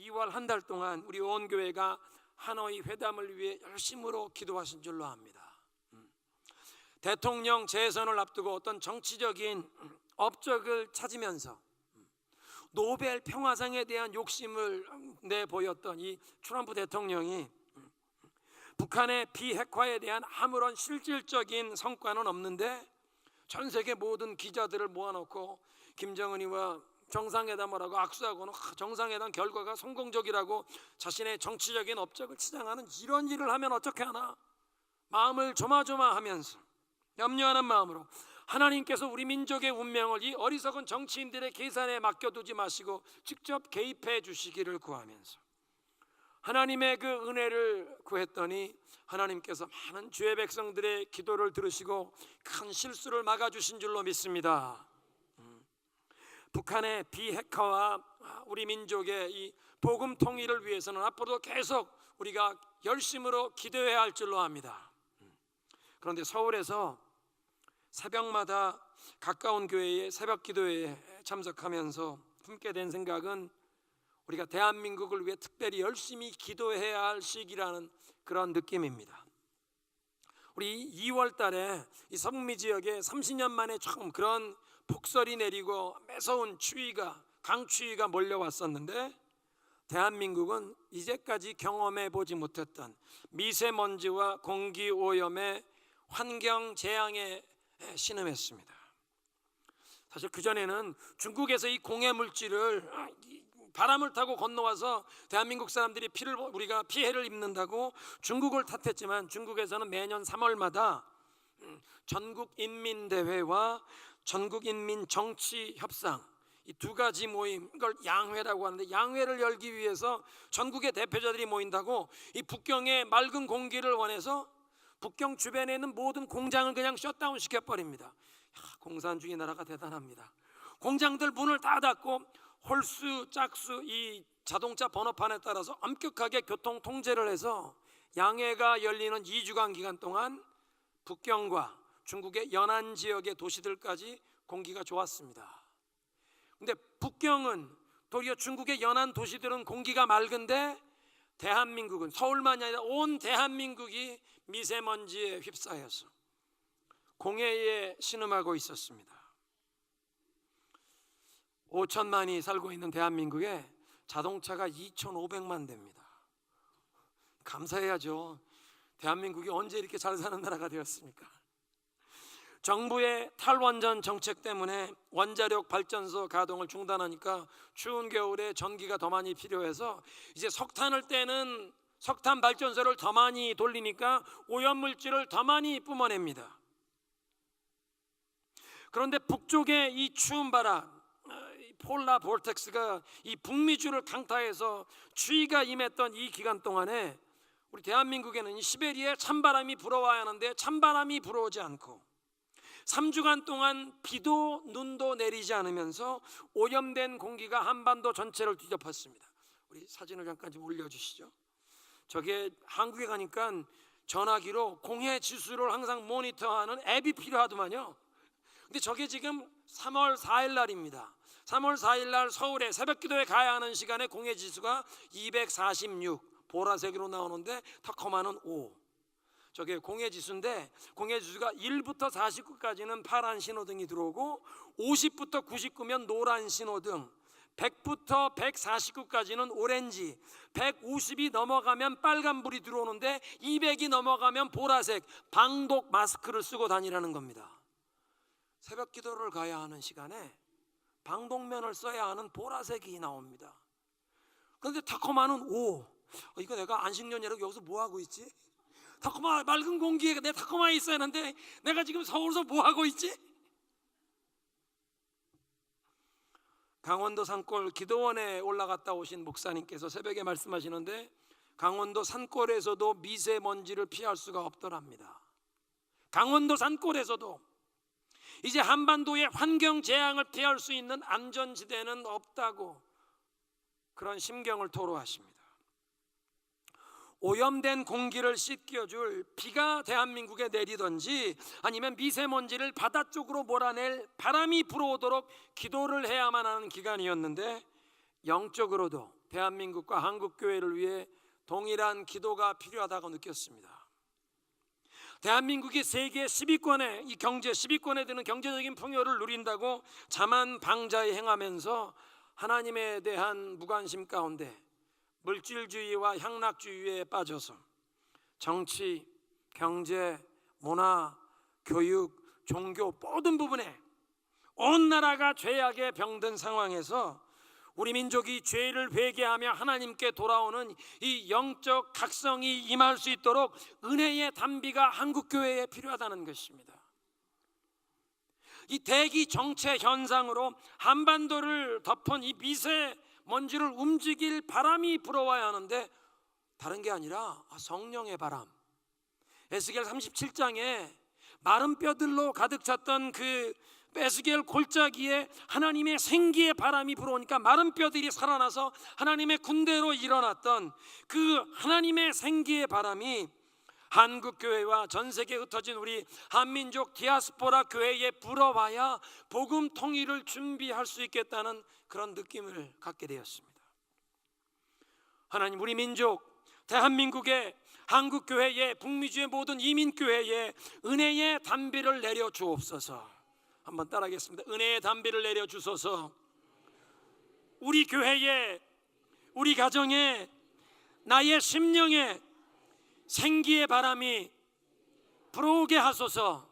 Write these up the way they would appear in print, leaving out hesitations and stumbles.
2월 한 달 동안 우리 온 교회가 하노이 회담을 위해 열심으로 기도하신 줄로 압니다. 대통령 재선을 앞두고 어떤 정치적인 업적을 찾으면서 노벨 평화상에 대한 욕심을 내보였던 이 트럼프 대통령이 북한의 비핵화에 대한 아무런 실질적인 성과는 없는데 전 세계 모든 기자들을 모아놓고 김정은이와 정상회담을 하고 악수하고는 정상회담 결과가 성공적이라고 자신의 정치적인 업적을 치장하는 이런 일을 하면 어떻게 하나 마음을 조마조마하면서 염려하는 마음으로 하나님께서 우리 민족의 운명을 이 어리석은 정치인들의 계산에 맡겨두지 마시고 직접 개입해 주시기를 구하면서 하나님의 그 은혜를 구했더니 하나님께서 많은 주의 백성들의 기도를 들으시고 큰 실수를 막아주신 줄로 믿습니다. 북한의 비핵화와 우리 민족의 이 복음 통일을 위해서는 앞으로도 계속 우리가 열심으로 기도해야 할 줄로 압니다. 그런데 서울에서 새벽마다 가까운 교회의 새벽 기도회에 참석하면서 품게 된 생각은 우리가 대한민국을 위해 특별히 열심히 기도해야 할 시기라는 그런 느낌입니다. 우리 2월 달에 이 성미 지역에 30년 만에 처음 그런 폭설이 내리고 매서운 추위가 강추위가 몰려왔었는데 대한민국은 이제까지 경험해 보지 못했던 미세먼지와 공기오염의 환경 재앙에 신음했습니다. 사실 그전에는 중국에서 이 공해 물질을 바람을 타고 건너와서 대한민국 사람들이 우리가 피해를 입는다고 중국을 탓했지만 중국에서는 매년 3월마다 전국인민대회와 전국인민정치협상 이 두 가지 모임, 이걸 양회라고 하는데 양회를 열기 위해서 전국의 대표자들이 모인다고 이 북경의 맑은 공기를 원해서 북경 주변에 있는 모든 공장을 그냥 셧다운 시켜버립니다. 공산주의 나라가 대단합니다. 공장들 문을 다 닫고 홀수, 짝수 이 자동차 번호판에 따라서 엄격하게 교통 통제를 해서 양회가 열리는 2주간 기간 동안 북경과 중국의 연안 지역의 도시들까지 공기가 좋았습니다. 근데 북경은 도리어 중국의 연안 도시들은 공기가 맑은데 대한민국은 서울만이 아니라 온 대한민국이 미세먼지에 휩싸여서 공해에 신음하고 있었습니다. 5천만이 살고 있는 대한민국에 자동차가 2,500만 대입니다. 감사해야죠. 대한민국이 언제 이렇게 잘 사는 나라가 되었습니까? 정부의 탈원전 정책 때문에 원자력 발전소 가동을 중단하니까 추운 겨울에 전기가 더 많이 필요해서 이제 석탄을 떼는 석탄 발전소를 더 많이 돌리니까 오염물질을 더 많이 뿜어냅니다. 그런데 북쪽의 이 추운 바람, 폴라 볼텍스가 이 북미주를 강타해서 추위가 임했던 이 기간 동안에 우리 대한민국에는 이 시베리아에 찬바람이 불어와야 하는데 찬바람이 불어오지 않고 3주간 동안 비도 눈도 내리지 않으면서 오염된 공기가 한반도 전체를 뒤덮었습니다. 우리 사진을 잠깐 좀 올려주시죠. 저게 한국에 가니까 전화기로 공해 지수를 항상 모니터하는 앱이 필요하더만요. 근데 저게 지금 3월 4일 날입니다. 3월 4일 날 서울에 새벽기도에 가야 하는 시간에 공해 지수가 246 보라색으로 나오는데 타코마는 5. 저게 공해 지수인데 공해 지수가 1부터 49까지는 파란 신호등이 들어오고 50부터 99면 노란 신호등, 100부터 149까지는 오렌지, 150이 넘어가면 빨간불이 들어오는데 200이 넘어가면 보라색 방독 마스크를 쓰고 다니라는 겁니다. 새벽 기도를 가야 하는 시간에 방독면을 써야 하는 보라색이 나옵니다. 그런데 타코마는 5. 이거 내가 안식년이라고 여기서 뭐하고 있지? 타코마 맑은 공기에 내 타코마에 있어야 하는데 내가 지금 서울에서 뭐하고 있지? 강원도 산골 기도원에 올라갔다 오신 목사님께서 새벽에 말씀하시는데 강원도 산골에서도 미세먼지를 피할 수가 없더랍니다. 강원도 산골에서도 이제 한반도의 환경 재앙을 피할 수 있는 안전지대는 없다고 그런 심경을 토로하십니다. 오염된 공기를 씻겨줄 비가 대한민국에 내리든지 아니면 미세먼지를 바다 쪽으로 몰아낼 바람이 불어오도록 기도를 해야만 하는 기간이었는데 영적으로도 대한민국과 한국교회를 위해 동일한 기도가 필요하다고 느꼈습니다. 대한민국이 세계 10위권에 이 경제 10위권에 드는 경제적인 풍요를 누린다고 자만방자에 행하면서 하나님에 대한 무관심 가운데 물질주의와 향락주의에 빠져서 정치, 경제, 문화, 교육, 종교 모든 부분에 온 나라가 죄악에 병든 상황에서 우리 민족이 죄를 회개하며 하나님께 돌아오는 이 영적 각성이 임할 수 있도록 은혜의 단비가 한국교회에 필요하다는 것입니다. 이 대기 정체 현상으로 한반도를 덮은 이 미세먼지를 움직일 바람이 불어와야 하는데 다른 게 아니라 성령의 바람. 에스겔 37장에 마른 뼈들로 가득 찼던 그 에스겔 골짜기에 하나님의 생기의 바람이 불어오니까 마른 뼈들이 살아나서 하나님의 군대로 일어났던 그 하나님의 생기의 바람이 한국교회와 전세계에 흩어진 우리 한민족 디아스포라 교회에 불어와야 복음 통일을 준비할 수 있겠다는 그런 느낌을 갖게 되었습니다. 하나님, 우리 민족 대한민국의 한국교회에 북미주의 모든 이민교회에 은혜의 단비를 내려 주옵소서. 한번 따라하겠습니다. 은혜의 단비를 내려 주소서. 우리 교회에, 우리 가정에, 나의 심령에 생기의 바람이 불어오게 하소서.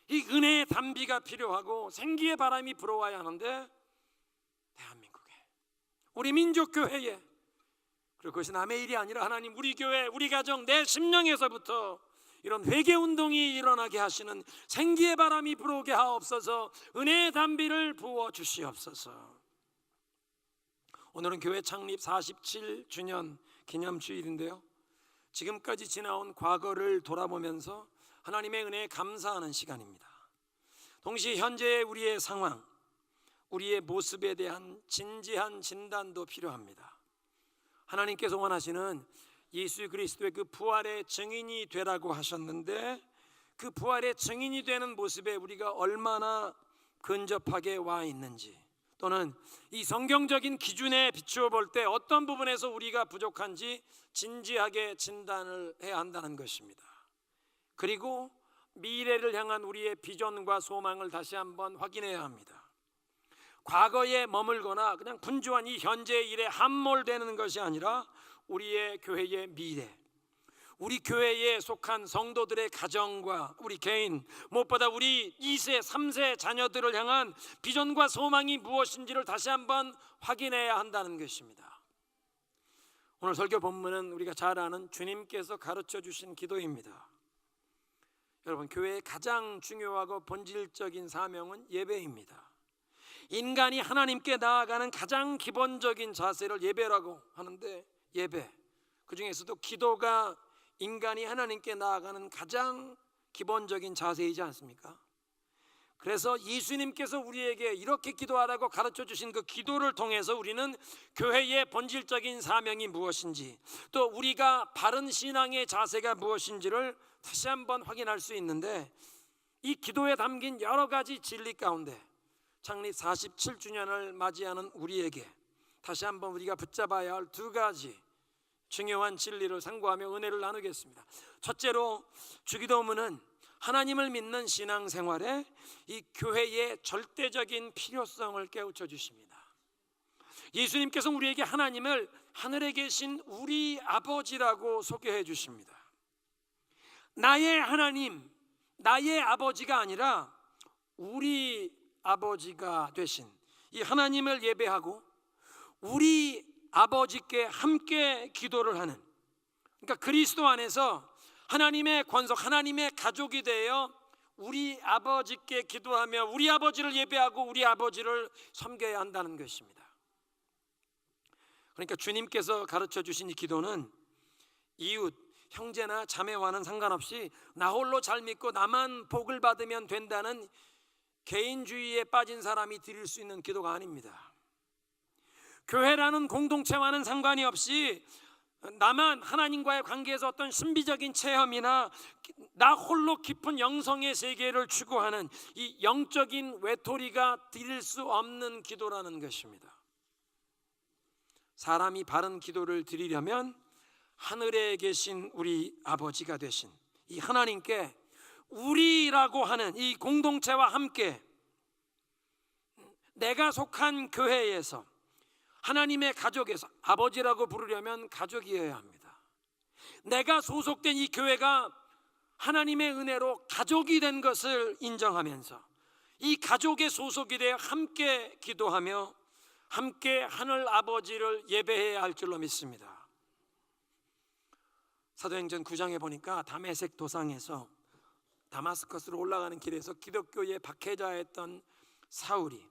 이 은혜의 단비가 필요하고 생기의 바람이 불어와야 하는데 대한민국에, 우리 민족교회에, 그리고 그것이 남의 일이 아니라 하나님, 우리 교회, 우리 가정, 내 심령에서부터 이런 회개운동이 일어나게 하시는 생기의 바람이 불어오게 하옵소서. 은혜의 단비를 부어 주시옵소서. 오늘은 교회 창립 47주년 기념주일인데요, 지금까지 지나온 과거를 돌아보면서 하나님의 은혜에 감사하는 시간입니다. 동시에 현재의 우리의 상황, 우리의 모습에 대한 진지한 진단도 필요합니다. 하나님께서 원하시는 예수 그리스도의 그 부활의 증인이 되라고 하셨는데 그 부활의 증인이 되는 모습에 우리가 얼마나 근접하게 와 있는지, 또는 이 성경적인 기준에 비추어 볼 때 어떤 부분에서 우리가 부족한지 진지하게 진단을 해야 한다는 것입니다. 그리고 미래를 향한 우리의 비전과 소망을 다시 한번 확인해야 합니다. 과거에 머물거나 그냥 분주한 이 현재의 일에 함몰되는 것이 아니라 우리의 교회의 미래, 우리 교회에 속한 성도들의 가정과 우리 개인, 무엇보다 우리 2세, 3세 자녀들을 향한 비전과 소망이 무엇인지를 다시 한번 확인해야 한다는 것입니다. 오늘 설교 본문은 우리가 잘 아는 주님께서 가르쳐 주신 기도입니다. 여러분, 교회의 가장 중요하고 본질적인 사명은 예배입니다. 인간이 하나님께 나아가는 가장 기본적인 자세를 예배라고 하는데, 예배, 그 중에서도 기도가 인간이 하나님께 나아가는 가장 기본적인 자세이지 않습니까? 그래서 예수님께서 우리에게 이렇게 기도하라고 가르쳐 주신 그 기도를 통해서 우리는 교회의 본질적인 사명이 무엇인지, 또 우리가 바른 신앙의 자세가 무엇인지를 다시 한번 확인할 수 있는데, 이 기도에 담긴 여러 가지 진리 가운데 창립 47주년을 맞이하는 우리에게 다시 한번 우리가 붙잡아야 할 두 가지 중요한 진리를 상고하며 은혜를 나누겠습니다. 첫째로, 주기도문은 하나님을 믿는 신앙생활에 이 교회의 절대적인 필요성을 깨우쳐 주십니다. 예수님께서 우리에게 하나님을 하늘에 계신 우리 아버지라고 소개해 주십니다. 나의 하나님, 나의 아버지가 아니라 우리 아버지가 되신 이 하나님을 예배하고 우리 아버지께 함께 기도를 하는, 그러니까 그리스도 안에서 하나님의 권속, 하나님의 가족이 되어 우리 아버지께 기도하며 우리 아버지를 예배하고 우리 아버지를 섬겨야 한다는 것입니다. 그러니까 주님께서 가르쳐 주신 이 기도는 이웃, 형제나 자매와는 상관없이 나 홀로 잘 믿고 나만 복을 받으면 된다는 개인주의에 빠진 사람이 드릴 수 있는 기도가 아닙니다. 교회라는 공동체와는 상관이 없이 나만 하나님과의 관계에서 어떤 신비적인 체험이나 나 홀로 깊은 영성의 세계를 추구하는 이 영적인 외톨이가 드릴 수 없는 기도라는 것입니다. 사람이 바른 기도를 드리려면 하늘에 계신 우리 아버지가 되신 이 하나님께 우리라고 하는 이 공동체와 함께 내가 속한 교회에서 하나님의 가족에서 아버지라고 부르려면 가족이어야 합니다. 내가 소속된 이 교회가 하나님의 은혜로 가족이 된 것을 인정하면서 이 가족의 소속이 되어 함께 기도하며 함께 하늘 아버지를 예배해야 할 줄로 믿습니다. 사도행전 9장에 보니까 다메섹 도상에서 다마스커스로 올라가는 길에서 기독교의 박해자였던 사울이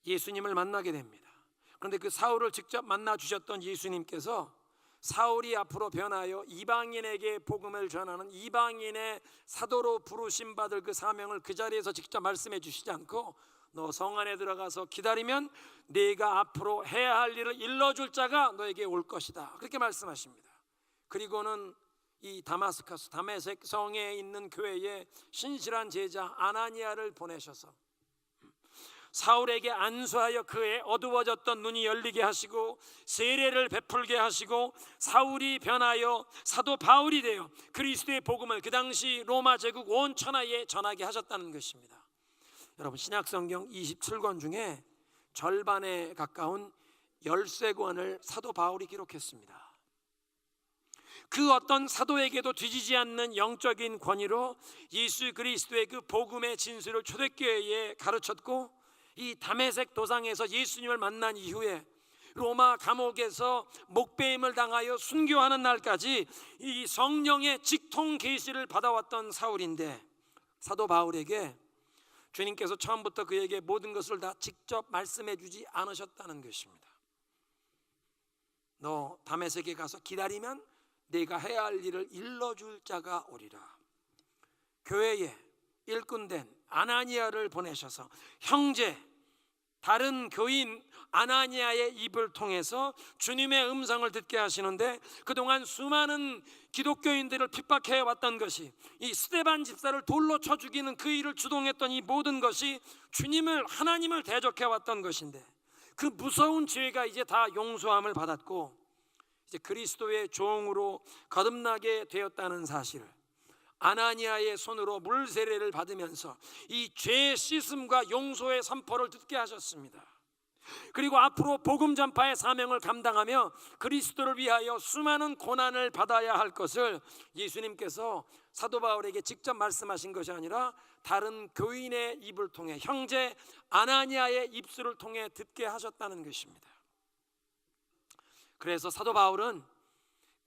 예수님을 만나게 됩니다. 그런데 그 사울을 직접 만나 주셨던 예수님께서 사울이 앞으로 변하여 이방인에게 복음을 전하는 이방인의 사도로 부르심 받을 그 사명을 그 자리에서 직접 말씀해 주시지 않고 너 성 안에 들어가서 기다리면 네가 앞으로 해야 할 일을 일러줄 자가 너에게 올 것이다, 그렇게 말씀하십니다. 그리고는 이 다마스커스 다메섹 성에 있는 교회에 신실한 제자 아나니아를 보내셔서 사울에게 안수하여 그의 어두워졌던 눈이 열리게 하시고 세례를 베풀게 하시고 사울이 변하여 사도 바울이 되어 그리스도의 복음을 그 당시 로마 제국 온 천하에 전하게 하셨다는 것입니다. 여러분, 신약성경 27권 중에 절반에 가까운 13권을 사도 바울이 기록했습니다. 그 어떤 사도에게도 뒤지지 않는 영적인 권위로 예수 그리스도의 그 복음의 진술을 초대교회에 가르쳤고 이 다메섹 도상에서 예수님을 만난 이후에 로마 감옥에서 목배임을 당하여 순교하는 날까지 이 성령의 직통 계시를 받아왔던 사울인데 사도 바울에게 주님께서 처음부터 그에게 모든 것을 다 직접 말씀해 주지 않으셨다는 것입니다. 너 다메섹에 가서 기다리면 내가 해야 할 일을 일러줄 자가 오리라. 교회에 일꾼된 아나니아를 보내셔서 형제, 다른 교인 아나니아의 입을 통해서 주님의 음성을 듣게 하시는데 그동안 수많은 기독교인들을 핍박해 왔던 것이 이 스데반 집사를 돌로 쳐 죽이는 그 일을 주동했던 이 모든 것이 주님을 하나님을 대적해 왔던 것인데 그 무서운 죄가 이제 다 용서함을 받았고 이제 그리스도의 종으로 거듭나게 되었다는 사실을 아나니아의 손으로 물세례를 받으면서 이 죄의 씻음과 용서의 선포를 듣게 하셨습니다. 그리고 앞으로 복음 전파의 사명을 감당하며 그리스도를 위하여 수많은 고난을 받아야 할 것을 예수님께서 사도 바울에게 직접 말씀하신 것이 아니라 다른 교인의 입을 통해 형제 아나니아의 입술을 통해 듣게 하셨다는 것입니다. 그래서 사도 바울은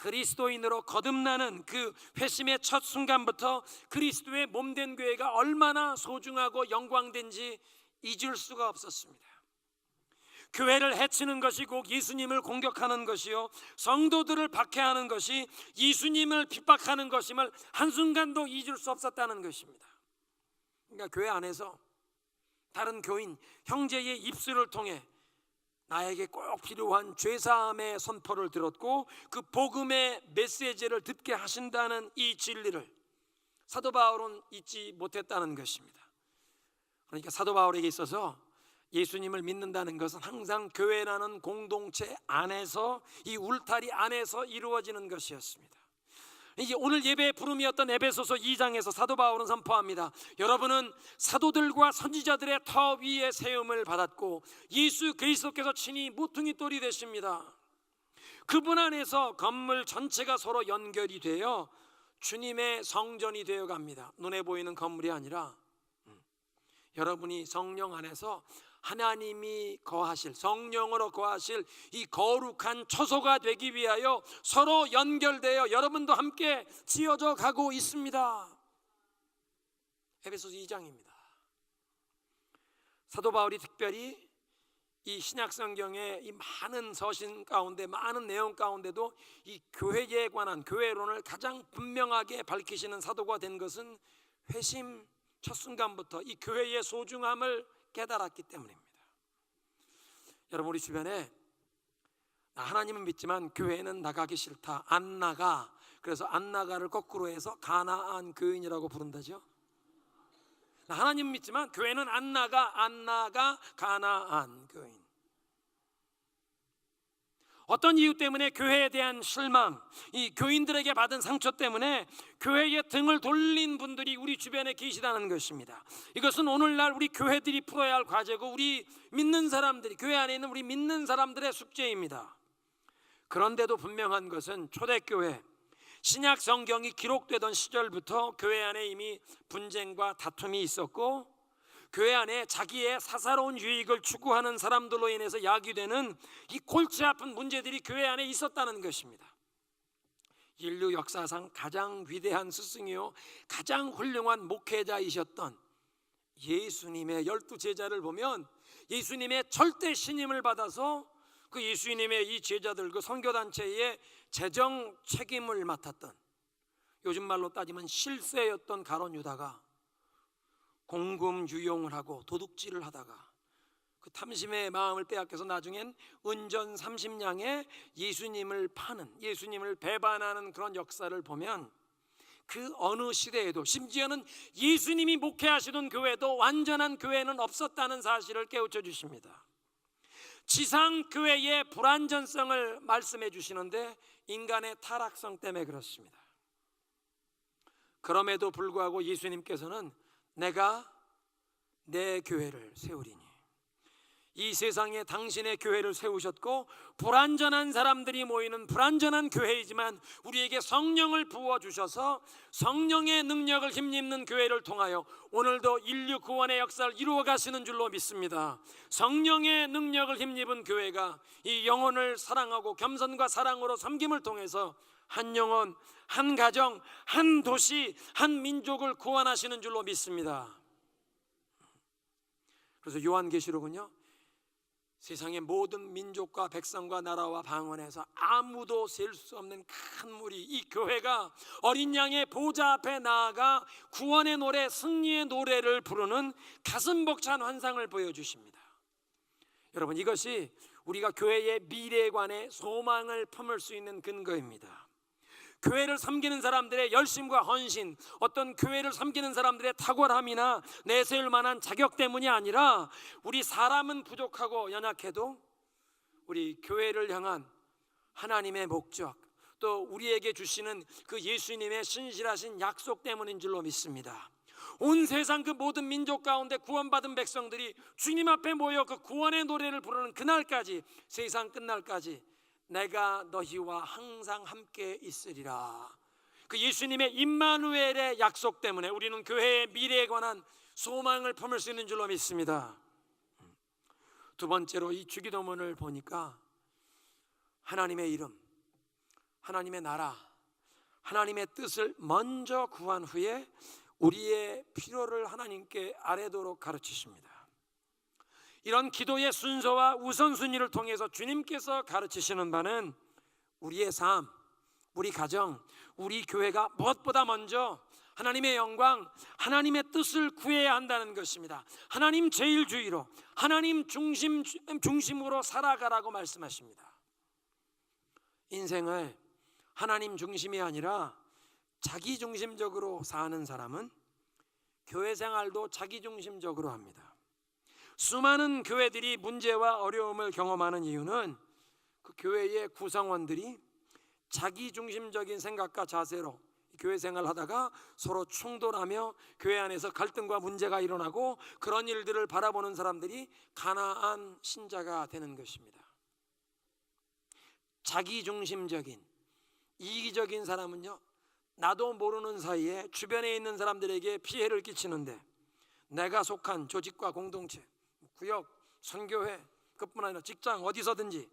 그리스도인으로 거듭나는 그 회심의 첫 순간부터 그리스도의 몸된 교회가 얼마나 소중하고 영광된지 잊을 수가 없었습니다. 교회를 해치는 것이 곧 예수님을 공격하는 것이요 성도들을 박해하는 것이 예수님을 핍박하는 것임을 한순간도 잊을 수 없었다는 것입니다. 그러니까 교회 안에서 다른 교인 형제의 입술을 통해 나에게 꼭 필요한 죄사함의 선포를 들었고 그 복음의 메시지를 듣게 하신다는 이 진리를 사도 바울은 잊지 못했다는 것입니다. 그러니까 사도 바울에게 있어서 예수님을 믿는다는 것은 항상 교회라는 공동체 안에서 이 울타리 안에서 이루어지는 것이었습니다. 이제 오늘 예배의 부름이었던 에베소서 2장에서 사도 바울은 선포합니다. 여러분은 사도들과 선지자들의 터 위에 세움을 받았고 예수 그리스도께서 친히 모퉁이 돌이 되십니다. 그분 안에서 건물 전체가 서로 연결이 되어 주님의 성전이 되어 갑니다. 눈에 보이는 건물이 아니라 여러분이 성령 안에서 하나님이 거하실 성령으로 거하실 이 거룩한 처소가 되기 위하여 서로 연결되어 여러분도 함께 지어져 가고 있습니다. 에베소서 2장입니다. 사도 바울이 특별히 이 신약 성경의 이 많은 서신 가운데 많은 내용 가운데도 이 교회에 관한 교회론을 가장 분명하게 밝히시는 사도가 된 것은 회심 첫 순간부터 이 교회의 소중함을 깨달았기 때문입니다. 여러분, 우리 주변에 하나님은 믿지만 교회는 나가기 싫다, 안 나가, 그래서 안 나가를 거꾸로 해서 가나안 교인이라고 부른다죠. 하나님 믿지만 교회는 안 나가 가나안 교인. 어떤 이유 때문에 교회에 대한 실망, 이 교인들에게 받은 상처 때문에 교회에 등을 돌린 분들이 우리 주변에 계시다는 것입니다. 이것은 오늘날 우리 교회들이 풀어야 할 과제고 우리 믿는 사람들이, 교회 안에 있는 우리 믿는 사람들의 숙제입니다. 그런데도 분명한 것은 초대교회, 신약 성경이 기록되던 시절부터 교회 안에 이미 분쟁과 다툼이 있었고, 교회 안에 자기의 사사로운 유익을 추구하는 사람들로 인해서 야기되는 이 골치 아픈 문제들이 교회 안에 있었다는 것입니다. 인류 역사상 가장 위대한 스승이요 가장 훌륭한 목회자이셨던 예수님의 12제자를 보면 예수님의 절대 신임을 받아서 그 예수님의 이 제자들, 그 선교단체의 재정 책임을 맡았던, 요즘 말로 따지면 실세였던 가룟 유다가 공금 유용을 하고 도둑질을 하다가 그 탐심의 마음을 빼앗겨서 나중엔 은전 30냥에 예수님을 파는, 예수님을 배반하는 그런 역사를 보면 그 어느 시대에도, 심지어는 예수님이 목회하시던 교회도 완전한 교회는 없었다는 사실을 깨우쳐 주십니다. 지상교회의 불완전성을 말씀해 주시는데 인간의 타락성 때문에 그렇습니다. 그럼에도 불구하고 예수님께서는 내가 내 교회를 세우리니, 이 세상에 당신의 교회를 세우셨고 불완전한 사람들이 모이는 불완전한 교회이지만 우리에게 성령을 부어주셔서 성령의 능력을 힘입는 교회를 통하여 오늘도 인류 구원의 역사를 이루어 가시는 줄로 믿습니다. 성령의 능력을 힘입은 교회가 이 영혼을 사랑하고 겸손과 사랑으로 섬김을 통해서 한 영혼, 한 가정, 한 도시, 한 민족을 구원하시는 줄로 믿습니다. 그래서 요한계시록은요, 세상의 모든 민족과 백성과 나라와 방언에서 아무도 셀 수 없는 큰 무리, 이 교회가 어린 양의 보좌 앞에 나아가 구원의 노래, 승리의 노래를 부르는 가슴 벅찬 환상을 보여주십니다. 여러분, 이것이 우리가 교회의 미래에 관해 소망을 품을 수 있는 근거입니다. 교회를 섬기는 사람들의 열심과 헌신, 어떤 교회를 섬기는 사람들의 탁월함이나 내세울 만한 자격 때문이 아니라 우리 사람은 부족하고 연약해도 우리 교회를 향한 하나님의 목적, 또 우리에게 주시는 그 예수님의 신실하신 약속 때문인 줄로 믿습니다. 온 세상 그 모든 민족 가운데 구원받은 백성들이 주님 앞에 모여 그 구원의 노래를 부르는 그날까지, 세상 끝날까지 내가 너희와 항상 함께 있으리라, 그 예수님의 임마누엘의 약속 때문에 우리는 교회의 미래에 관한 소망을 품을 수 있는 줄로 믿습니다. 두 번째로 이 주기도문을 보니까 하나님의 이름, 하나님의 나라, 하나님의 뜻을 먼저 구한 후에 우리의 필요를 하나님께 아뢰도록 가르치십니다. 이런 기도의 순서와 우선순위를 통해서 주님께서 가르치시는 바는 우리의 삶, 우리 가정, 우리 교회가 무엇보다 먼저 하나님의 영광, 하나님의 뜻을 구해야 한다는 것입니다. 하나님 제일주의로, 하나님 중심으로 살아가라고 말씀하십니다. 인생을 하나님 중심이 아니라 자기 중심적으로 사는 사람은 교회 생활도 자기 중심적으로 합니다. 수많은 교회들이 문제와 어려움을 경험하는 이유는 그 교회의 구성원들이 자기 중심적인 생각과 자세로 교회 생활을 하다가 서로 충돌하며 교회 안에서 갈등과 문제가 일어나고, 그런 일들을 바라보는 사람들이 가나안 신자가 되는 것입니다. 자기 중심적인 이기적인 사람은요, 나도 모르는 사이에 주변에 있는 사람들에게 피해를 끼치는데, 내가 속한 조직과 공동체, 구역, 선교회, 그뿐 아니라 직장, 어디서든지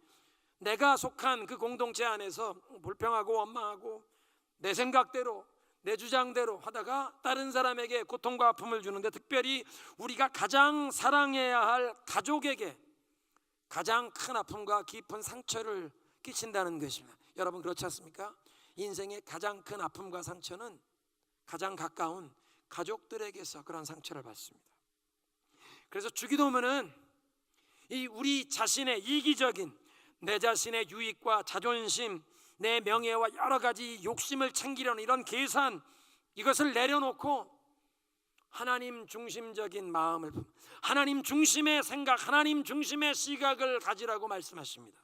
내가 속한 그 공동체 안에서 불평하고 원망하고 내 생각대로, 내 주장대로 하다가 다른 사람에게 고통과 아픔을 주는데, 특별히 우리가 가장 사랑해야 할 가족에게 가장 큰 아픔과 깊은 상처를 끼친다는 것입니다. 여러분, 그렇지 않습니까? 인생의 가장 큰 아픔과 상처는 가장 가까운 가족들에게서 그런 상처를 받습니다. 그래서 주기도문은 이 우리 자신의 이기적인, 내 자신의 유익과 자존심, 내 명예와 여러 가지 욕심을 챙기려는 이런 계산, 이것을 내려놓고 하나님 중심적인 마음을, 하나님 중심의 생각, 하나님 중심의 시각을 가지라고 말씀하십니다.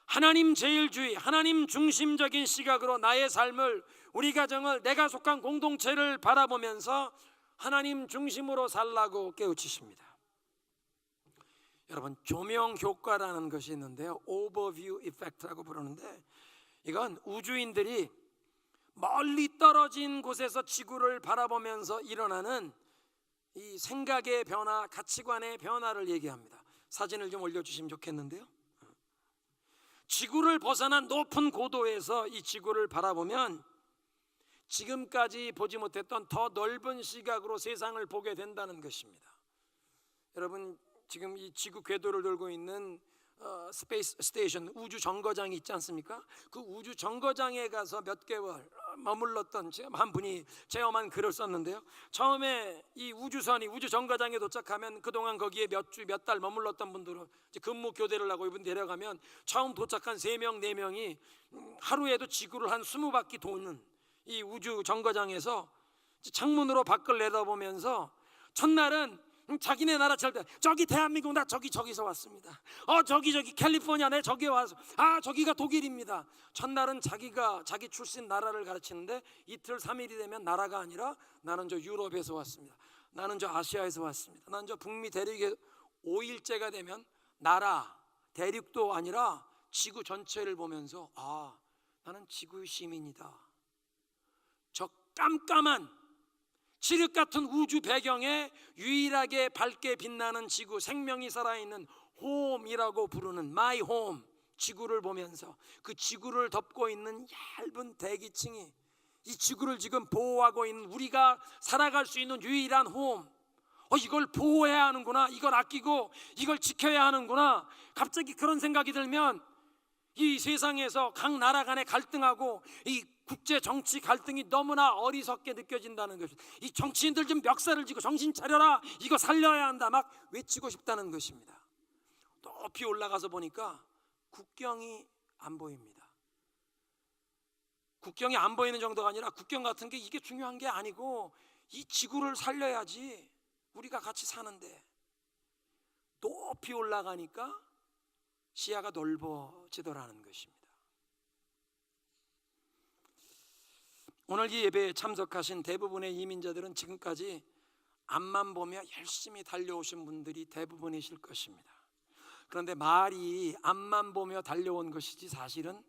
하나님 제일주의, 하나님 중심적인 시각으로 나의 삶을, 우리 가정을, 내가 속한 공동체를 바라보면서 하나님 중심으로 살라고 깨우치십니다. 여러분, 조명 효과라는 것이 있는데요, 오버뷰 이펙트라고 부르는데, 이건 우주인들이 멀리 떨어진 곳에서 지구를 바라보면서 일어나는 이 생각의 변화, 가치관의 변화를 얘기합니다. 사진을 좀 올려주시면 좋겠는데요, 지구를 벗어난 높은 고도에서 이 지구를 바라보면 지금까지 보지 못했던 더 넓은 시각으로 세상을 보게 된다는 것입니다. 여러분, 지금 이 지구 궤도를 돌고 있는 스페이스 스테이션, 우주 정거장이 있지 않습니까? 그 우주 정거장에 가서 몇 개월 머물렀던 한 분이 체험한 글을 썼는데요, 처음에 이 우주선이 우주 정거장에 도착하면 그동안 거기에 몇 주 몇 달 머물렀던 분들은 이제 근무 교대를 하고 이분 내려가면 처음 도착한 3명 4명이 하루에도 지구를 한 20바퀴 도는 이 우주 정거장에서 창문으로 밖을 내다보면서 첫날은 자기네 나라 잘 때, 저기 대한민국, 나 저기서 왔습니다. 저기 캘리포니아, 내 저기 와서, 저기가 독일입니다. 첫날은 자기 출신 나라를 가르치는데 이틀 3일이 되면 나라가 아니라 나는 저 유럽에서 왔습니다. 나는 저 아시아에서 왔습니다. 나는 저 북미 대륙에 5일째가 되면 나라, 대륙도 아니라 지구 전체를 보면서 나는 지구의 시민이다. 저 깜깜한 칠흑 같은 우주 배경에 유일하게 밝게 빛나는 지구, 생명이 살아있는 홈이라고 부르는 마이 홈, 지구를 보면서 그 지구를 덮고 있는 얇은 대기층이 이 지구를 지금 보호하고 있는, 우리가 살아갈 수 있는 유일한 홈, 이걸 보호해야 하는구나, 이걸 아끼고 이걸 지켜야 하는구나. 갑자기 그런 생각이 들면 이 세상에서 각 나라 간의 갈등하고 이 국제 정치 갈등이 너무나 어리석게 느껴진다는 것입니다. 이 정치인들 좀 멱살을 쥐고 정신 차려라, 이거 살려야 한다 막 외치고 싶다는 것입니다. 높이 올라가서 보니까 국경이 안 보입니다. 국경이 안 보이는 정도가 아니라 국경 같은 게 이게 중요한 게 아니고 이 지구를 살려야지 우리가 같이 사는데, 높이 올라가니까 시야가 넓어지더라는 것입니다. 오늘 이 예배에 참석하신 대부분의 이민자들은 지금까지 앞만 보며 열심히 달려오신 분들이 대부분이실 것입니다. 그런데 말이 앞만 보며 달려온 것이지 사실은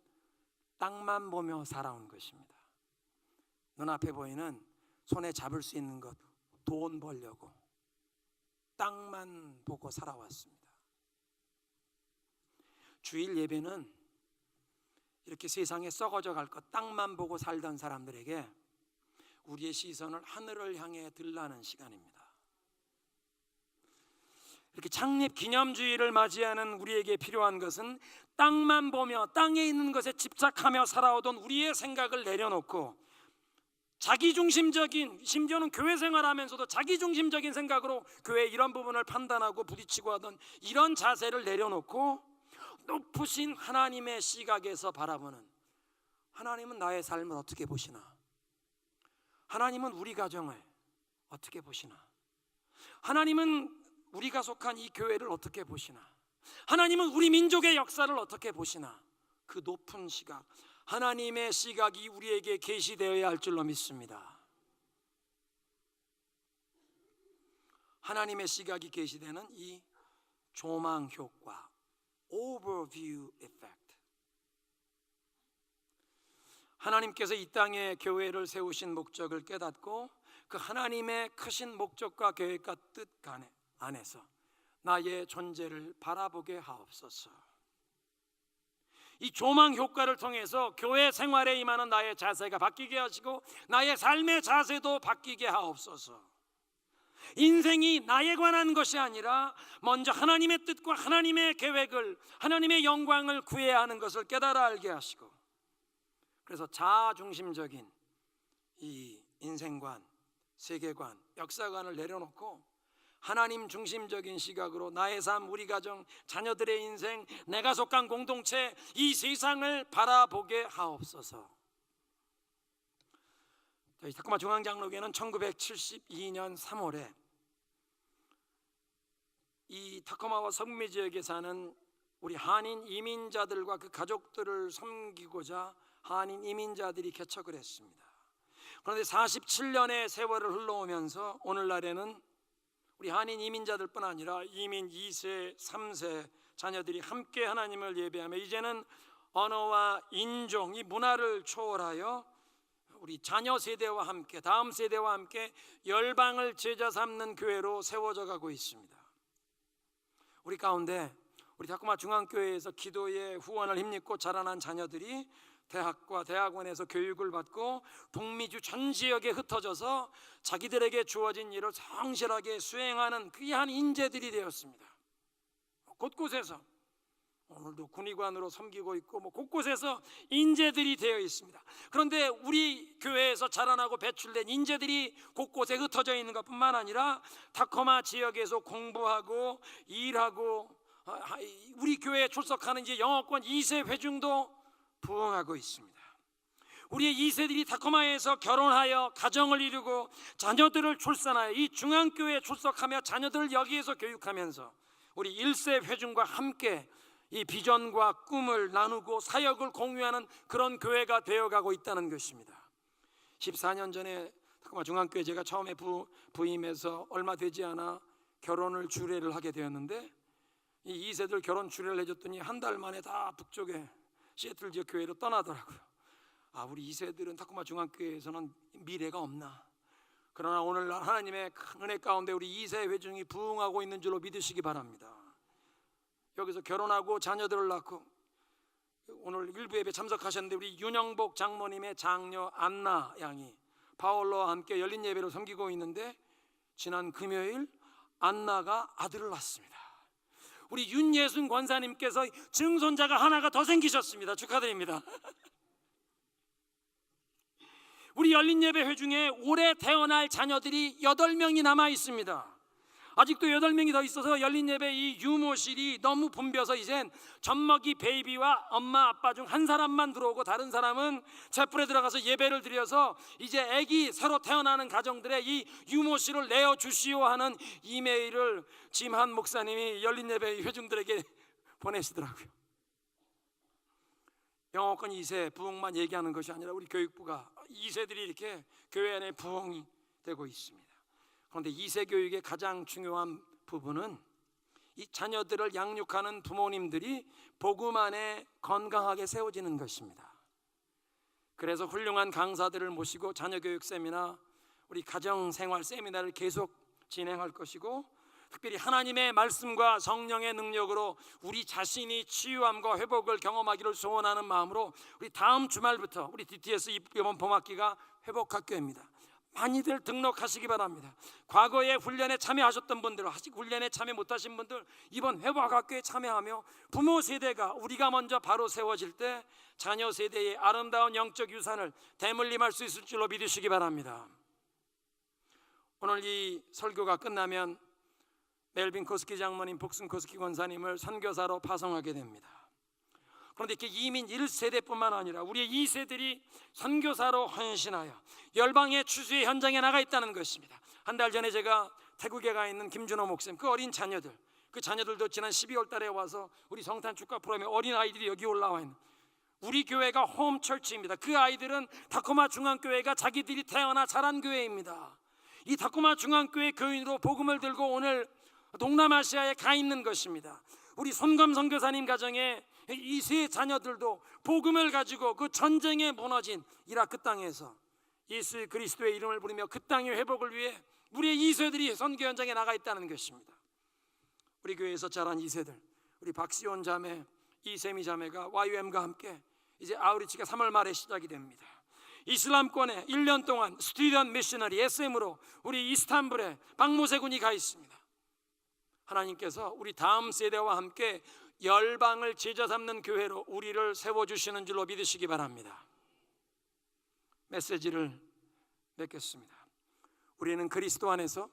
땅만 보며 살아온 것입니다. 눈앞에 보이는 손에 잡을 수 있는 것, 돈 벌려고 땅만 보고 살아왔습니다. 주일 예배는 이렇게 세상에 썩어져 갈 것 땅만 보고 살던 사람들에게 우리의 시선을 하늘을 향해 들라는 시간입니다. 이렇게 창립 기념주의를 맞이하는 우리에게 필요한 것은 땅만 보며 땅에 있는 것에 집착하며 살아오던 우리의 생각을 내려놓고 자기중심적인, 심지어는 교회 생활하면서도 자기중심적인 생각으로 교회의 이런 부분을 판단하고 부딪히고 하던 이런 자세를 내려놓고 높으신 하나님의 시각에서 바라보는, 하나님은 나의 삶을 어떻게 보시나? 하나님은 우리 가정을 어떻게 보시나? 하나님은 우리가 속한 이 교회를 어떻게 보시나? 하나님은 우리 민족의 역사를 어떻게 보시나? 그 높은 시각, 하나님의 시각이 우리에게 계시되어야 할 줄로 믿습니다. 하나님의 시각이 계시되는 이 조망 효과, overview effect. 하나님께서 이 땅에 교회를 세우신 목적을 깨닫고 그 하나님의 크신 목적과 계획과 뜻 안에서 나의 존재를 바라보게 하옵소서. 이 조망 효과를 통해서 교회 생활에 임하는 나의 자세가 바뀌게 하시고 나의 삶의 자세도 바뀌게 하옵소서. 인생이 나에 관한 것이 아니라 먼저 하나님의 뜻과 하나님의 계획을, 하나님의 영광을 구해야 하는 것을 깨달아 알게 하시고, 그래서 자아중심적인 이 인생관, 세계관, 역사관을 내려놓고 하나님 중심적인 시각으로 나의 삶, 우리 가정, 자녀들의 인생, 내가 속한 공동체, 이 세상을 바라보게 하옵소서. 저희 타코마 중앙장로교회는 1972년 3월에 이 타코마와 성미 지역에 사는 우리 한인 이민자들과 그 가족들을 섬기고자 한인 이민자들이 개척을 했습니다. 그런데 47년의 세월을 흘러오면서 오늘날에는 우리 한인 이민자들뿐 아니라 이민 2세, 3세 자녀들이 함께 하나님을 예배하며 이제는 언어와 인종, 이 문화를 초월하여 우리 자녀 세대와 함께, 다음 세대와 함께 열방을 제자 삼는 교회로 세워져 가고 있습니다. 우리 가운데 우리 다코마 중앙교회에서 기도에 후원을 힘입고 자라난 자녀들이 대학과 대학원에서 교육을 받고 북미주 전 지역에 흩어져서 자기들에게 주어진 일을 성실하게 수행하는 귀한 인재들이 되었습니다. 곳곳에서 오늘도 군의관으로 섬기고 있고 곳곳에서 인재들이 되어 있습니다. 그런데 우리 교회에서 자라나고 배출된 인재들이 곳곳에 흩어져 있는 것뿐만 아니라 다코마 지역에서 공부하고 일하고 우리 교회에 출석하는 이제 영어권 2세 회중도 부흥하고 있습니다. 우리의 2세들이 다코마에서 결혼하여 가정을 이루고 자녀들을 출산하여 이 중앙교회에 출석하며 자녀들을 여기에서 교육하면서 우리 1세 회중과 함께 이 비전과 꿈을 나누고 사역을 공유하는 그런 교회가 되어가고 있다는 것입니다. 14년 전에 다코마 중앙교회 제가 처음에 부임해서 얼마 되지 않아 결혼을 주례를 하게 되었는데 이 2세들 결혼 주례를 해줬더니 한 달 만에 다 북쪽에 시애틀 지역 교회로 떠나더라고요. 우리 2세들은 다코마 중앙교회에서는 미래가 없나. 그러나 오늘날 하나님의 큰 은혜 가운데 우리 2세 회중이 부흥하고 있는 줄로 믿으시기 바랍니다. 여기서 결혼하고 자녀들을 낳고 오늘 일부 예배 참석하셨는데 우리 윤영복 장모님의 장녀 안나 양이 바울로와 함께 열린 예배를 섬기고 있는데 지난 금요일 안나가 아들을 낳았습니다. 우리 윤예순 권사님께서 증손자가 하나가 더 생기셨습니다. 축하드립니다. 우리 열린 예배 회중에 올해 태어날 자녀들이 8명이 남아 있습니다. 아직도 8명이 더 있어서 열린 예배 이 유모실이 너무 붐벼서 이젠 젖먹이 베이비와 엄마 아빠 중 한 사람만 들어오고 다른 사람은 잿불에 들어가서 예배를 드려서 이제 아기 새로 태어나는 가정들의 이 유모실을 내어주시오 하는 이메일을 짐한 목사님이 열린 예배 회중들에게 보내시더라고요. 영어권 2세 부흥만 얘기하는 것이 아니라 우리 교육부가 2세들이 이렇게 교회 안에 부흥이 되고 있습니다. 그런데 2세 교육의 가장 중요한 부분은 이 자녀들을 양육하는 부모님들이 복음 안에 건강하게 세워지는 것입니다. 그래서 훌륭한 강사들을 모시고 자녀교육 세미나, 우리 가정생활 세미나를 계속 진행할 것이고 특별히 하나님의 말씀과 성령의 능력으로 우리 자신이 치유함과 회복을 경험하기를 소원하는 마음으로 우리 다음 주말부터 우리 DTS 이번 봄학기가 회복학교입니다. 많이들 등록하시기 바랍니다. 과거에 훈련에 참여하셨던 분들, 아직 훈련에 참여 못하신 분들 이번 회복학교에 참여하며 부모 세대가 우리가 먼저 바로 세워질 때 자녀 세대의 아름다운 영적 유산을 대물림할 수 있을 줄로 믿으시기 바랍니다. 오늘 이 설교가 끝나면 멜빈 코스키 장모님, 복순 코스키 권사님을 선교사로 파송하게 됩니다. 그런데 이렇게 이민 1세대뿐만 아니라 우리의 2세들이 선교사로 헌신하여 열방의 추수의 현장에 나가 있다는 것입니다. 한 달 전에 제가 태국에 가 있는 김준호 목사님, 그 어린 자녀들, 그 자녀들도 지난 12월 달에 와서 우리 성탄 축가 프로그램에 어린 아이들이 여기 올라와 있는 우리 교회가 홈철치입니다. 그 아이들은 다코마 중앙교회가 자기들이 태어나 자란 교회입니다. 이 다코마 중앙교회 교인으로 복음을 들고 오늘 동남아시아에 가 있는 것입니다. 우리 손검 선교사님 가정에 이 세 자녀들도 복음을 가지고 그 전쟁에 무너진 이라크 땅에서 예수 그리스도의 이름을 부르며 그 땅의 회복을 위해 우리의 2세들이 선교 현장에 나가 있다는 것입니다. 우리 교회에서 자란 2세들, 우리 박시온 자매, 이세미 자매가 YUM과 함께 이제 아우리치가 3월 말에 시작이 됩니다. 이슬람권에 1년 동안 스튜던트 미셔너리 SM으로 우리 이스탄불에 박모세군이 가 있습니다. 하나님께서 우리 다음 세대와 함께 열방을 제자 삼는 교회로 우리를 세워주시는 줄로 믿으시기 바랍니다. 메시지를 맺겠습니다. 우리는 그리스도 안에서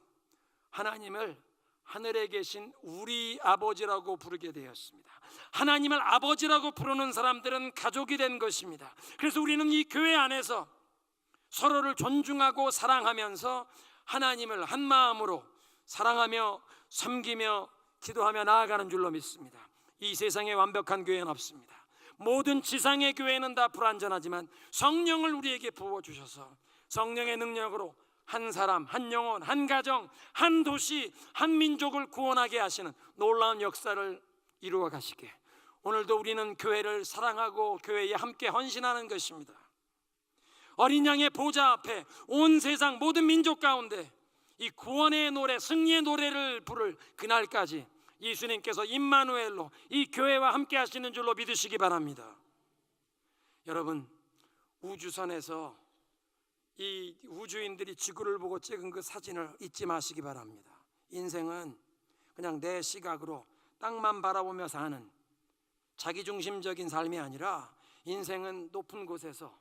하나님을 하늘에 계신 우리 아버지라고 부르게 되었습니다. 하나님을 아버지라고 부르는 사람들은 가족이 된 것입니다. 그래서 우리는 이 교회 안에서 서로를 존중하고 사랑하면서 하나님을 한 마음으로 사랑하며 섬기며 기도하며 나아가는 줄로 믿습니다. 이 세상에 완벽한 교회는 없습니다. 모든 지상의 교회는 다 불완전하지만 성령을 우리에게 부어주셔서 성령의 능력으로 한 사람, 한 영혼, 한 가정, 한 도시, 한 민족을 구원하게 하시는 놀라운 역사를 이루어 가시게, 오늘도 우리는 교회를 사랑하고 교회에 함께 헌신하는 것입니다. 어린 양의 보좌 앞에 온 세상 모든 민족 가운데 이 구원의 노래, 승리의 노래를 부를 그날까지 예수님께서 임마누엘로 이 교회와 함께 하시는 줄로 믿으시기 바랍니다. 여러분, 우주선에서 이 우주인들이 지구를 보고 찍은 그 사진을 잊지 마시기 바랍니다. 인생은 그냥 내 시각으로 땅만 바라보며 사는 자기중심적인 삶이 아니라 인생은 높은 곳에서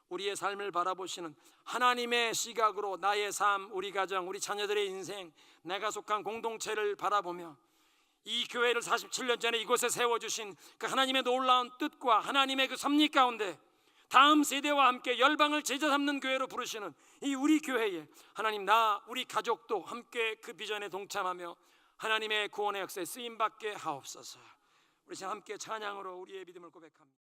우리의 삶을 바라보시는 하나님의 시각으로 나의 삶, 우리 가정, 우리 자녀들의 인생, 내가 속한 공동체를 바라보며 이 교회를 47년 전에 이곳에 세워주신 그 하나님의 놀라운 뜻과 하나님의 그 섭리 가운데 다음 세대와 함께 열방을 제자 삼는 교회로 부르시는 이 우리 교회에 하나님, 우리 가족도 함께 그 비전에 동참하며 하나님의 구원의 역사에 쓰임받게 하옵소서. 우리 지금 함께 찬양으로 우리의 믿음을 고백합니다.